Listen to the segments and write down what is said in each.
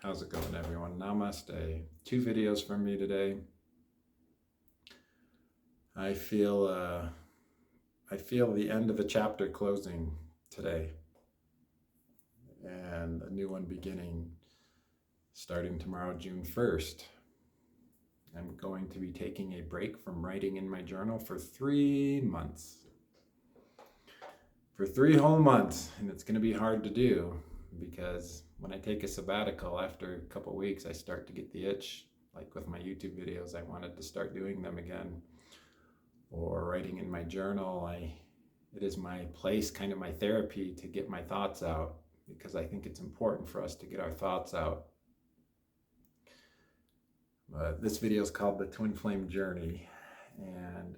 How's it going, everyone? Namaste. 2 videos from me today. I feel the end of a chapter closing today, and a new one beginning starting tomorrow, June 1st. I'm going to be taking a break from writing in my journal for 3 months. For 3 whole months, and it's going to be hard to do because when I take a sabbatical after a couple weeks, I start to get the itch. Like with my YouTube videos, I wanted to start doing them again. Or writing in my journal, it is my place, kind of my therapy to get my thoughts out, because I think it's important for us to get our thoughts out. This video is called The Twin Flame Journey, and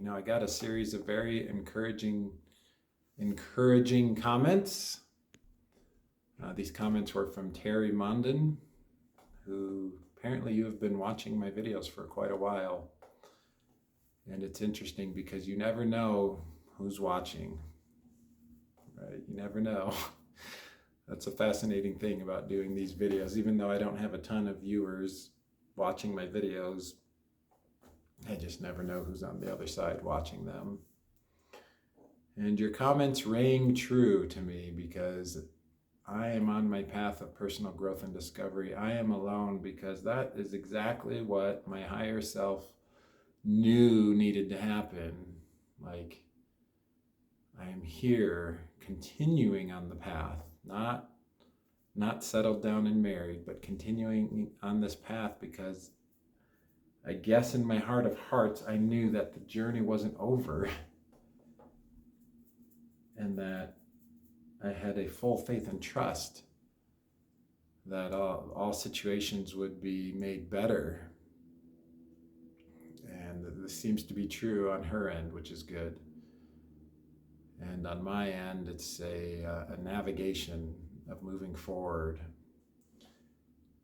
I got a series of very encouraging comments. These comments were from Terry Mondin, who apparently you have been watching my videos for quite a while. And it's interesting because you never know who's watching, right? You never know. That's a fascinating thing about doing these videos. Even though I don't have a ton of viewers watching my videos, I just never know who's on the other side watching them. And your comments rang true to me because I am on my path of personal growth and discovery. I am alone because that is exactly what my higher self knew needed to happen. Like, I am here continuing on the path, not settled down and married, but continuing on this path because I guess in my heart of hearts, I knew that the journey wasn't over and that I had a full faith and trust that all situations would be made better. And this seems to be true on her end, which is good. And on my end, it's a navigation of moving forward.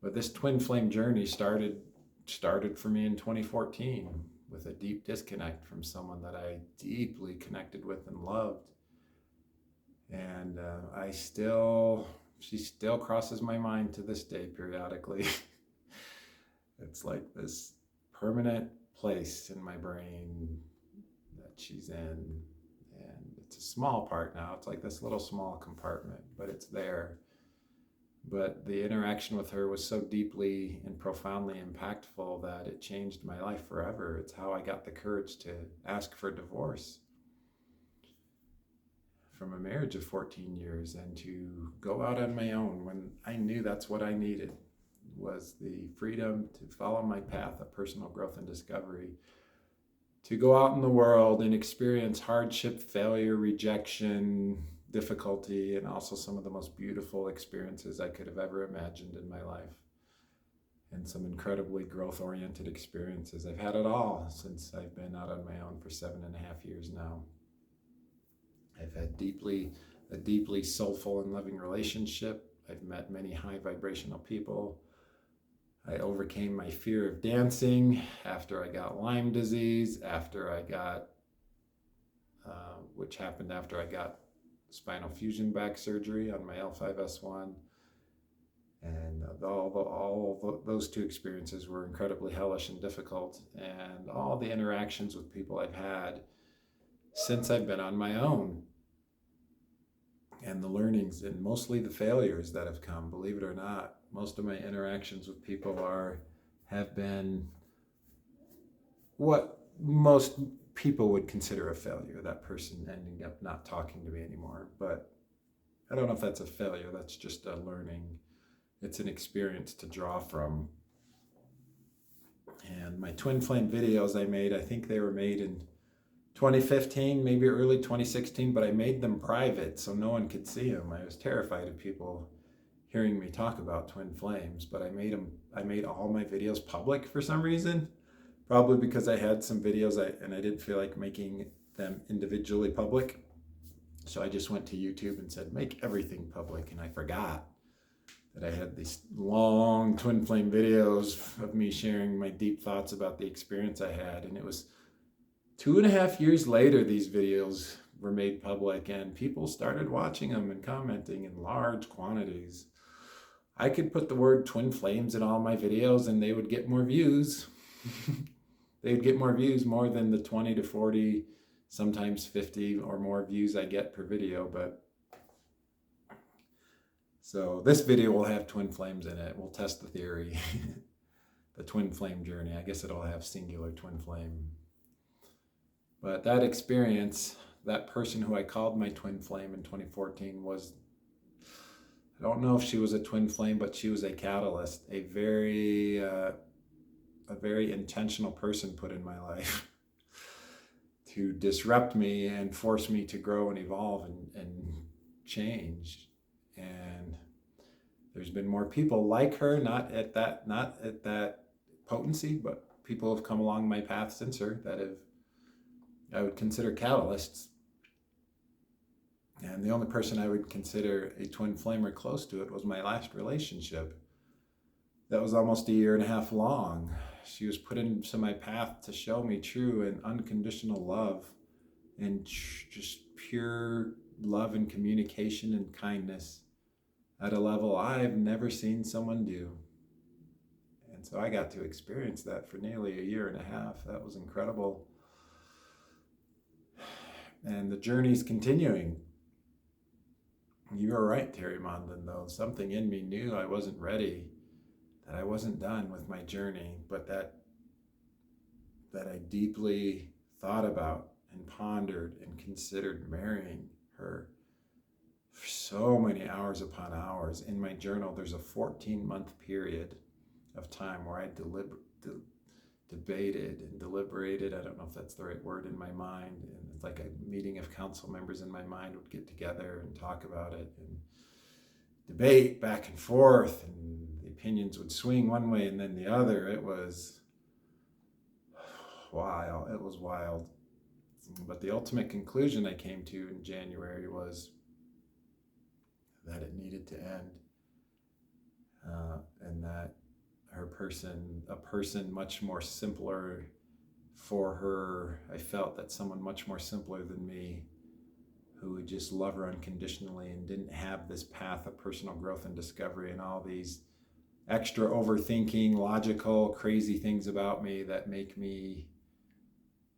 But this twin flame journey started for me in 2014 with a deep disconnect from someone that I deeply connected with and loved. And she still crosses my mind to this day periodically. It's like this permanent place in my brain that she's in, and it's a small part now. It's like this little small compartment, but it's there. But the interaction with her was so deeply and profoundly impactful that it changed my life forever. It's how I got the courage to ask for divorce from a marriage of 14 years and to go out on my own when I knew that's what I needed, was the freedom to follow my path of personal growth and discovery, to go out in the world and experience hardship, failure, rejection, difficulty, and also some of the most beautiful experiences I could have ever imagined in my life, and some incredibly growth-oriented experiences. I've had it all since I've been out on my own for 7.5 years now. I've had a deeply soulful and loving relationship. I've met many high vibrational people. I overcame my fear of dancing after I got Lyme disease, which happened after I got spinal fusion back surgery on my L5S1. And those 2 experiences were incredibly hellish and difficult. And all the interactions with people I've had since I've been on my own, and the learnings and mostly the failures that have come, believe it or not, most of my interactions with people have been what most people would consider a failure, that person ending up not talking to me anymore. But I don't know if that's a failure, that's just a learning. It's an experience to draw from. And my twin flame videos I made, I think they were made in 2015, maybe early 2016, but I made them private so no one could see them. I was terrified of people hearing me talk about twin flames, but I made all my videos public for some reason, probably because I had some videos and I didn't feel like making them individually public. So I just went to YouTube and said, make everything public, and I forgot that I had these long twin flame videos of me sharing my deep thoughts about the experience I had. And it was 2.5 years later, these videos were made public and people started watching them and commenting in large quantities. I could put the word twin flames in all my videos and they would get more views. They would get more views, more than the 20 to 40, sometimes 50 or more views I get per video. But so this video will have twin flames in it. We'll test the theory. The twin flame journey. I guess it'll have singular twin flame. But that experience, that person who I called my twin flame in 2014 was, I don't know if she was a twin flame, but she was a catalyst, a very intentional person put in my life to disrupt me and force me to grow and evolve and change. And there's been more people like her, not at that potency, but people have come along my path since her that I would consider catalysts. And the only person I would consider a twin flame or close to it was my last relationship. That was almost 1.5 years long. She was put into my path to show me true and unconditional love and just pure love and communication and kindness at a level I've never seen someone do. And so I got to experience that for nearly 1.5 years. That was incredible. And the journey's continuing. You were right, Terry Mondlin, though. Something in me knew I wasn't ready, that I wasn't done with my journey, but that I deeply thought about and pondered and considered marrying her for so many hours upon hours. In my journal, there's a 14-month period of time where I debated and deliberated. I don't know if that's the right word, in my mind. And it's like a meeting of council members in my mind would get together and talk about it and debate back and forth, and the opinions would swing one way and then the other. It was wild. It was wild. But the ultimate conclusion I came to in January was that it needed to end, and that a person much more simpler for her. I felt that someone much more simpler than me, who would just love her unconditionally and didn't have this path of personal growth and discovery and all these extra overthinking, logical, crazy things about me that make me,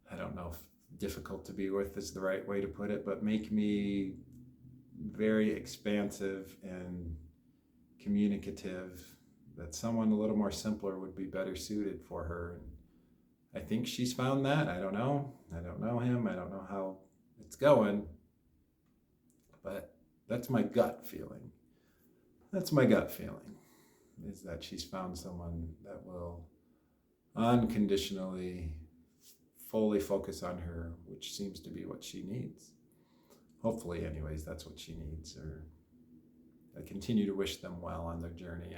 I don't know if difficult to be with is the right way to put it, but make me very expansive and communicative, that someone a little more simpler would be better suited for her. And I think she's found that. I don't know him. I don't know how it's going, but that's my gut feeling. That's my gut feeling, is that she's found someone that will unconditionally, fully focus on her, which seems to be what she needs. Hopefully, anyways, that's what she needs. Or I continue to wish them well on their journey.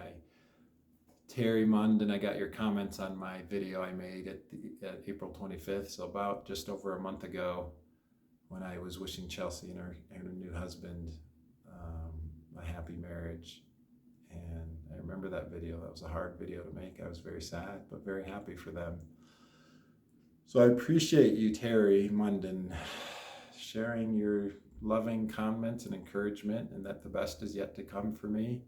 Terry Mondlin, I got your comments on my video I made at April 25th, so about just over a month ago, when I was wishing Chelsea and her new husband a happy marriage. And I remember that video. That was a hard video to make. I was very sad, but very happy for them. So I appreciate you, Terry Mondlin, sharing your loving comments and encouragement, and that the best is yet to come for me.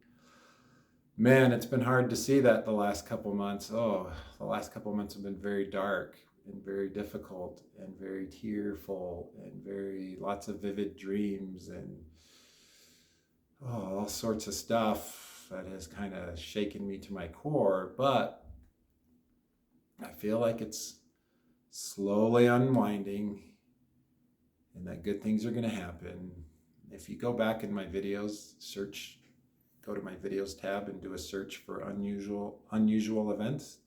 Man, it's been hard to see that the last couple months. The last couple months have been very dark and very difficult and very tearful and lots of vivid dreams and all sorts of stuff that has kind of shaken me to my core. But I feel like it's slowly unwinding and that good things are going to happen. If you go back in my videos, go to my videos tab and do a search for unusual events.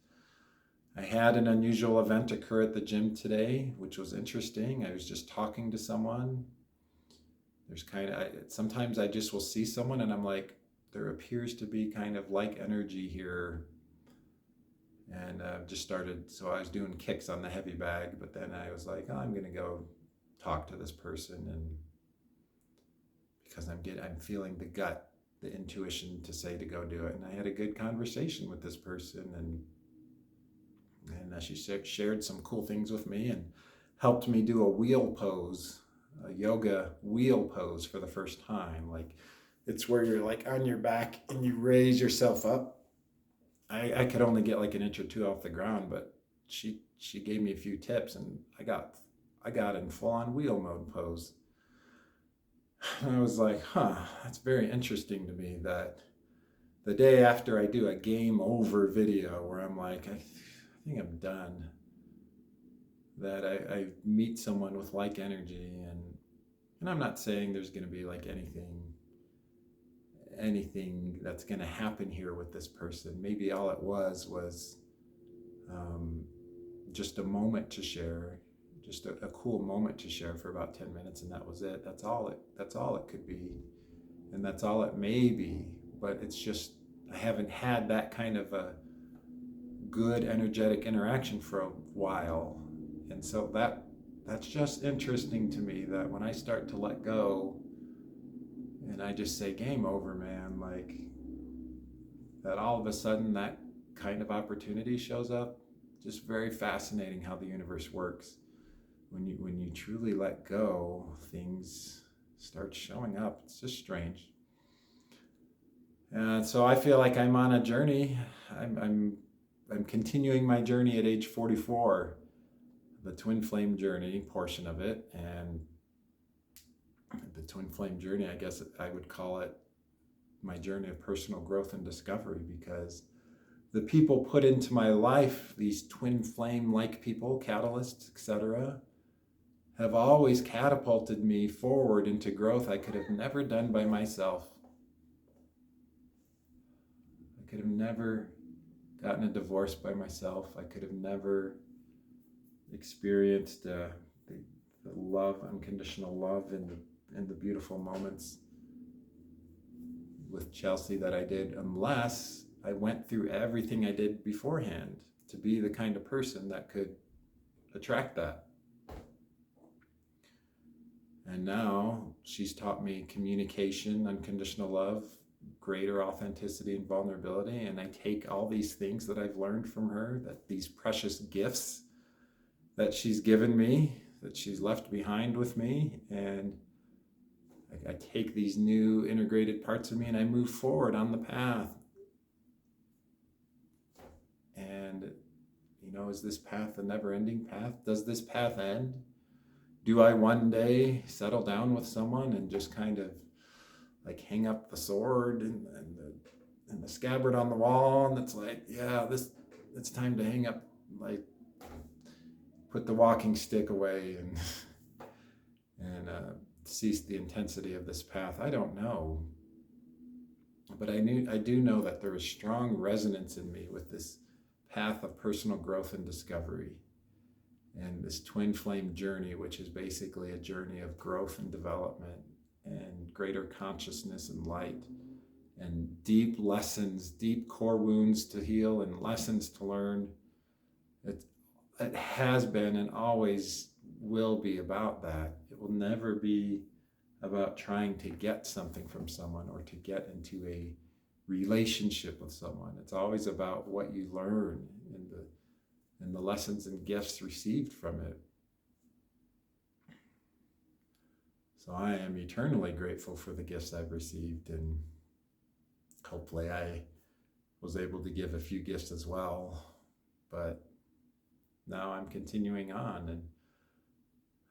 I had an unusual event occur at the gym today, which was interesting. I was just talking to someone. Sometimes I just will see someone and I'm like, there appears to be kind of like energy here. And so I was doing kicks on the heavy bag, but then I was like, I'm going to go talk to this person, and because I'm feeling the intuition to say to go do it. And I had a good conversation with this person, and she shared some cool things with me and helped me do a yoga wheel pose for the first time, like It's where you're like on your back and you raise yourself up. I could only get like an inch or two off the ground, but she gave me a few tips, and I got in full on wheel mode pose. And I was like, huh, that's very interesting to me that the day after I do a game over video where I'm like, I think I'm done, that I meet someone with like energy, and I'm not saying there's going to be like anything that's going to happen here with this person. Maybe all it was um, just a moment to share, just a cool moment to share for about 10 minutes, and that was it. That's all it could be, and that's all it may be. But it's just, I haven't had that kind of a good energetic interaction for a while. And so that's just interesting to me, that when I start to let go and I just say game over, man, like, that all of a sudden that kind of opportunity shows up. Just very fascinating how the universe works. When you truly let go, things start showing up. It's just strange. And so I feel like I'm on a journey. I'm continuing my journey at age 44, the twin flame journey portion of it. And the twin flame journey, I guess I would call it my journey of personal growth and discovery, because the people put into my life, these twin flame like people, catalysts, etc., have always catapulted me forward into growth I could have never done by myself. I could have never gotten a divorce by myself. I could have never experienced the love, unconditional love, and the beautiful moments with Chelsea that I did, unless I went through everything I did beforehand to be the kind of person that could attract that. And now she's taught me communication, unconditional love, greater authenticity and vulnerability. And I take all these things that I've learned from her, that these precious gifts that she's given me, that she's left behind with me, and I take these new integrated parts of me and I move forward on the path. And, is this path a never-ending path? Does this path end? Do I one day settle down with someone and just kind of like hang up the sword and the scabbard on the wall, and it's like, yeah, it's time to hang up, like put the walking stick away and cease the intensity of this path? I don't know. But I do know that there is strong resonance in me with this path of personal growth and discovery, and this twin flame journey, which is basically a journey of growth and development and greater consciousness and light, and deep lessons, deep core wounds to heal and lessons to learn. It has been and always will be about that. It will never be about trying to get something from someone or to get into a relationship with someone. It's always about what you learn and the lessons and gifts received from it. So I am eternally grateful for the gifts I've received, and hopefully I was able to give a few gifts as well. But now I'm continuing on, and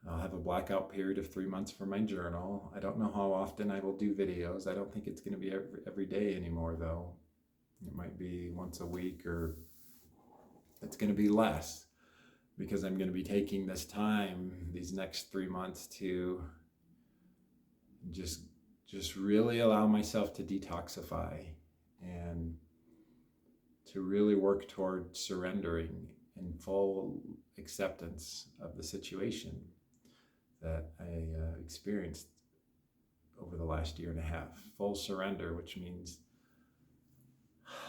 I'll have a blackout period of 3 months for my journal. I don't know how often I will do videos. I don't think it's going to be every day anymore, though. It might be once a week, or it's going to be less, because I'm going to be taking this time, these next 3 months, to just really allow myself to detoxify and to really work toward surrendering in full acceptance of the situation that I experienced over the last year and a half. Full surrender, which means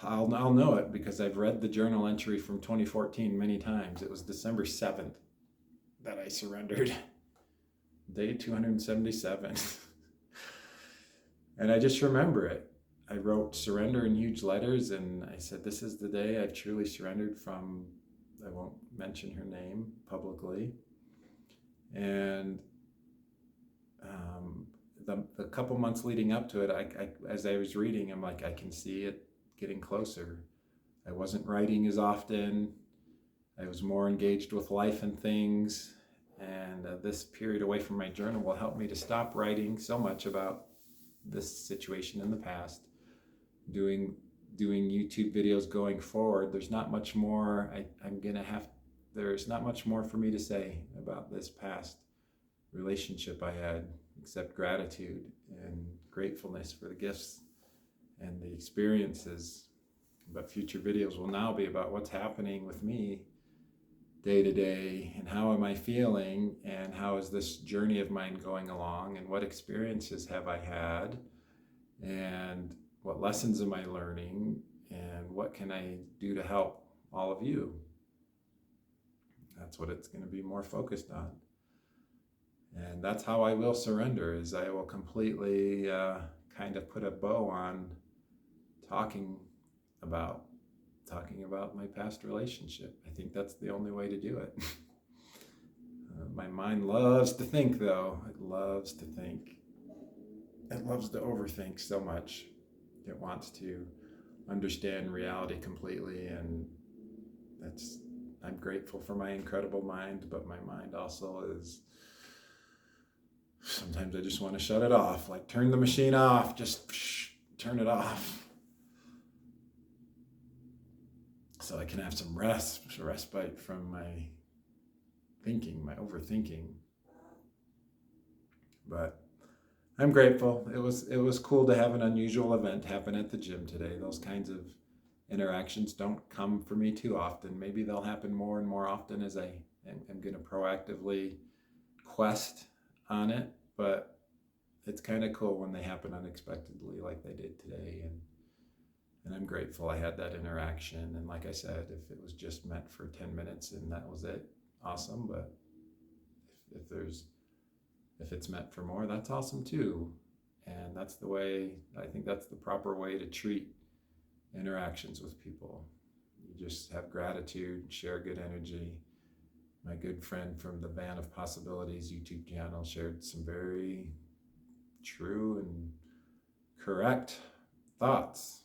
I'll know it because I've read the journal entry from 2014 many times. It was December 7th that I surrendered. Day 277. And I just remember it. I wrote surrender in huge letters, and I said, this is the day I've truly surrendered from, I won't mention her name publicly. And the couple months leading up to it, as I was reading, I'm like, I can see it getting closer. I wasn't writing as often. I was more engaged with life and things. And this period away from my journal will help me to stop writing so much about this situation in the past. Doing YouTube videos going forward, there's not much more there's not much more for me to say about this past relationship I had, except gratitude and gratefulness for the gifts and the experiences. But future videos will now be about what's happening with me day to day, and how am I feeling, and how is this journey of mine going along, and what experiences have I had, and what lessons am I learning, and what can I do to help all of you. That's what it's going to be more focused on. And that's how I will surrender, is I will completely kind of put a bow on talking about my past relationship. I think that's the only way to do it. My mind loves to think, though. It loves to think. It loves to overthink so much. It wants to understand reality completely, and I'm grateful for my incredible mind, but my mind also is, sometimes I just want to shut it off, like turn the machine off, just turn it off. So I can have some respite from my thinking, my overthinking. But I'm grateful. It was cool to have an unusual event happen at the gym today. Those kinds of interactions don't come for me too often. Maybe they'll happen more and more often as I am going to proactively quest on it. But it's kind of cool when they happen unexpectedly like they did today. And I'm grateful I had that interaction. And like I said, if it was just meant for 10 minutes and that was it, awesome. But if it's meant for more, that's awesome too. And that's the way, I think that's the proper way to treat interactions with people. You just have gratitude, share good energy. My good friend from the Van of Possibilities YouTube channel shared some very true and correct thoughts.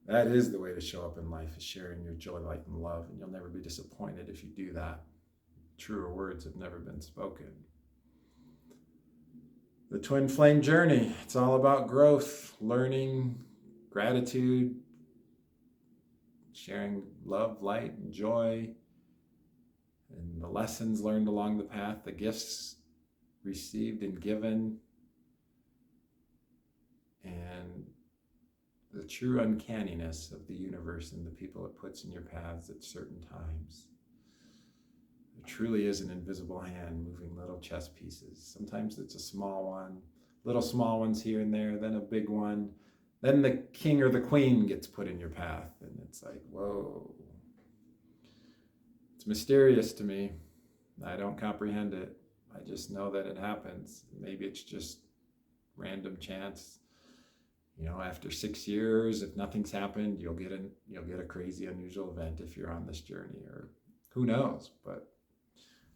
That is the way to show up in life, is sharing your joy, light, and love, and you'll never be disappointed if you do that. Truer words have never been spoken. The Twin Flame Journey, it's all about growth, learning, gratitude, sharing love, light, and joy, and the lessons learned along the path, the gifts received and given, and the true uncanniness of the universe and the people it puts in your paths at certain times. There truly is an invisible hand moving little chess pieces. Sometimes it's a small one, little small ones here and there, then a big one. Then the king or the queen gets put in your path, and it's like, whoa. It's mysterious to me. I don't comprehend it. I just know that it happens. Maybe it's just random chance. After 6 years, if nothing's happened, you'll get a crazy, unusual event if you're on this journey, or who knows. But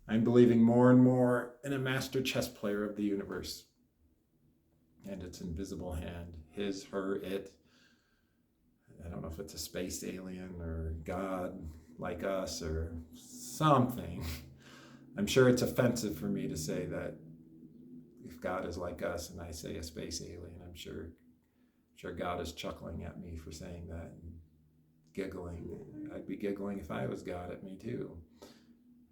I'm believing more and more in a master chess player of the universe and its invisible hand, his, her, it. I don't know if it's a space alien or God like us or something. I'm sure it's offensive for me to say that if God is like us and I say a space alien, I'm sure God is chuckling at me for saying that and giggling. I'd be giggling if I was God at me too.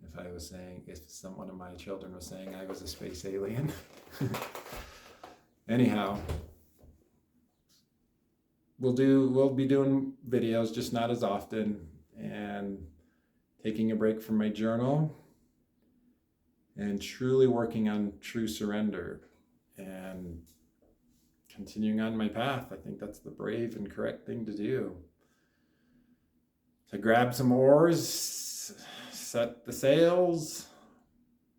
If someone of my children was saying I was a space alien. Anyhow, we'll be doing videos, just not as often, and taking a break from my journal and truly working on true surrender and continuing on my path. I think that's the brave and correct thing to do. To grab some oars, set the sails,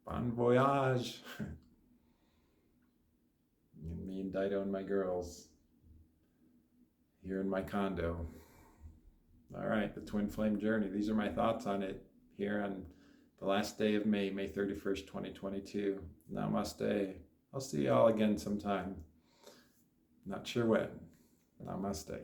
bon voyage. And me and Dido and my girls here in my condo. All right, the Twin Flame Journey. These are my thoughts on it here on the last day of May 31st, 2022. Namaste. I'll see y'all again sometime. Not sure when. Namaste.